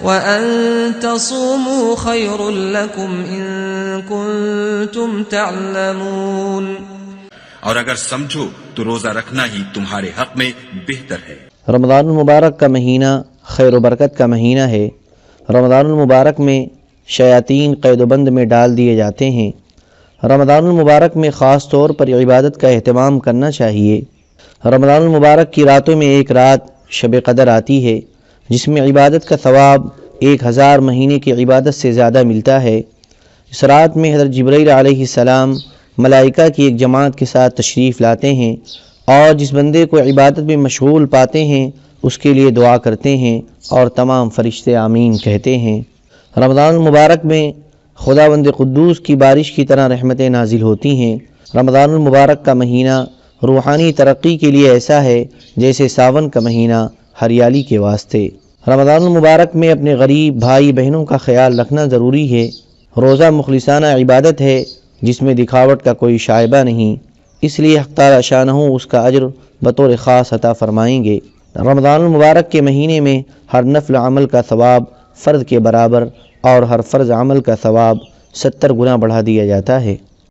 وَأَن تَصُومُوا خَيْرٌ لَكُمْ إِن كُنتُمْ تَعْلَمُونَ، اور اگر سمجھو تو روزہ رکھنا ہی تمہارے حق میں بہتر ہے۔ رمضان المبارک کا مہینہ خیر و برکت کا مہینہ ہے۔ رمضان المبارک میں شیاطین قید و بند میں ڈال دیے جاتے ہیں۔ رمضان المبارک میں خاص طور پر عبادت کا اہتمام کرنا چاہیے۔ رمضان المبارک کی راتوں میں ایک رات شب قدر آتی ہے جس میں عبادت کا ثواب 1000 مہینے کی عبادت سے زیادہ ملتا ہے۔ اس رات میں حضرت جبرائیل علیہ السلام ملائکہ کی ایک جماعت کے ساتھ تشریف لاتے ہیں اور جس بندے کو عبادت میں مشغول پاتے ہیں اس کے لیے دعا کرتے ہیں اور تمام فرشتے آمین کہتے ہیں۔ رمضان المبارک میں خداوند قدوس کی بارش کی طرح رحمتیں نازل ہوتی ہیں۔ رمضان المبارک کا مہینہ روحانی ترقی کے لیے ایسا ہے جیسے ساون کا مہینہ ہریالی کے واسطے۔ رمضان المبارک میں اپنے غریب بھائی بہنوں کا خیال رکھنا ضروری ہے۔ روزہ مخلصانہ عبادت ہے جس میں دکھاوٹ کا کوئی شائبہ نہیں، اس لیے حق تعالی شانہ اس کا اجر بطور خاص عطا فرمائیں گے۔ رمضان المبارک کے مہینے میں ہر نفل عمل کا ثواب فرض کے برابر اور ہر فرض عمل کا ثواب 70 گنا بڑھا دیا جاتا ہے۔